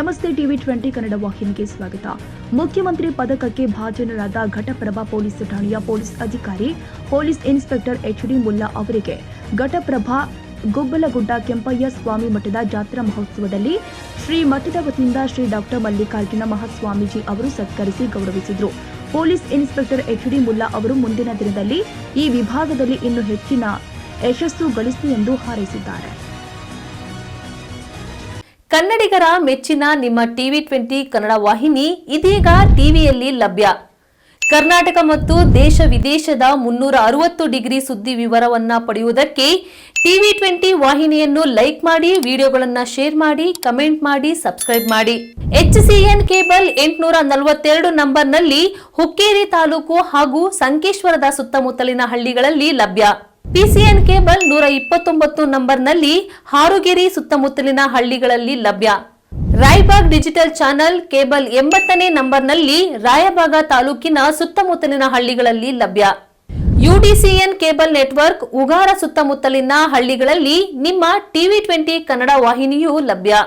ನಮಸ್ತೆ ಟಿವಿ 20 ಕನ್ನಡ ವಾಹಿನಿಗೆ ಸ್ವಾಗತ. ಮುಖ್ಯಮಂತ್ರಿ ಪದಕಕ್ಕೆ ಭಾಜನರಾದ ಘಟಪ್ರಭಾ ಪೊಲೀಸ್ ಠಾಣೆಯ ಪೊಲೀಸ್ ಅಧಿಕಾರಿ ಪೊಲೀಸ್ ಇನ್ಸ್ಪೆಕ್ಟರ್ ಎಚ್.ಡಿ. ಮುಲ್ಲಾ ಅವರಿಗೆ ಘಟಪ್ರಭಾ ಗುಬ್ಬಲಗುಡ್ಡ ಕೆಂಪಯ್ಯ ಸ್ವಾಮಿ ಮಠದ ಜಾತ್ರಾ ಮಹೋತ್ಸವದಲ್ಲಿ ಶ್ರೀ ಮಠದ ವತಿಯಿಂದ ಶ್ರೀ ಡಾಕ್ಟರ್ ಮಲ್ಲಿಕಾರ್ಜುನ ಮಹಾಸ್ವಾಮೀಜಿ ಅವರು ಸತ್ಕರಿಸಿ ಗೌರವಿಸಿದರು. Police inspector H D. ಮುಲ್ಲಾ ಅವರು ಮುಂದಿನ ದಿನದಲ್ಲಿ ಈ ವಿಭಾಗದಲ್ಲಿ ಇನ್ನೂ ಹೆಚ್ಚಿನ ಯಶಸ್ಸು ಗಳಿಸಲಿ ಎಂದು ಹಾರೈಸಿದ್ದಾರೆ. ಕನ್ನಡಿಗರ ಮೆಚ್ಚಿನ ನಿಮ್ಮ ಟಿವಿ 20 ಕನ್ನಡ ವಾಹಿನಿ ಇದೀಗ ಟಿವಿಯಲ್ಲಿ ಲಭ್ಯ. ಕರ್ನಾಟಕ ಮತ್ತು ದೇಶ ವಿದೇಶದ 360 ಡಿಗ್ರಿ ಸುದ್ದಿ ವಿವರವನ್ನ ಪಡೆಯುವುದಕ್ಕೆ ಟಿವಿ 20 ವಾಹಿನಿಯನ್ನು ಲೈಕ್ ಮಾಡಿ, ವಿಡಿಯೋಗಳನ್ನು ಶೇರ್ ಮಾಡಿ, ಕಮೆಂಟ್ ಮಾಡಿ, ಸಬ್ಸ್ಕ್ರೈಬ್ ಮಾಡಿ. HCN ಕೇಬಲ್ 842 ನಂಬರ್ನಲ್ಲಿ ಹುಕ್ಕೇರಿ ತಾಲೂಕು ಹಾಗೂ ಸಂಕೇಶ್ವರದ ಸುತ್ತಮುತ್ತಲಿನ ಹಳ್ಳಿಗಳಲ್ಲಿ ಲಭ್ಯ. PCN ಕೇಬಲ್ 129 ನಂಬರ್ನಲ್ಲಿ ಹಾರುಗೆರೆ ಸುತ್ತಮುತ್ತಲಿನ ಹಳ್ಳಿಗಳಲ್ಲಿ ಲಭ್ಯ. ರಾಯಬಾಗ್ ಡಿಜಿಟಲ್ ಚಾನೆಲ್ ಕೇಬಲ್ 80ನೇ ನಂಬರ್ನಲ್ಲಿ ರಾಯಬಾಗ ತಾಲೂಕಿನ ಸುತ್ತಮುತ್ತಲಿನ ಹಳ್ಳಿಗಳಲ್ಲಿ ಲಭ್ಯ. UDCN ಕೇಬಲ್ ನೆಟ್ವರ್ಕ್ ಉಗಾರ ಸುತ್ತಮುತ್ತಲಿನ ಹಳ್ಳಿಗಳಲ್ಲಿ ನಿಮ್ಮ ಟಿವಿ 20 ಕನ್ನಡ ವಾಹಿನಿಯೂ ಲಭ್ಯ.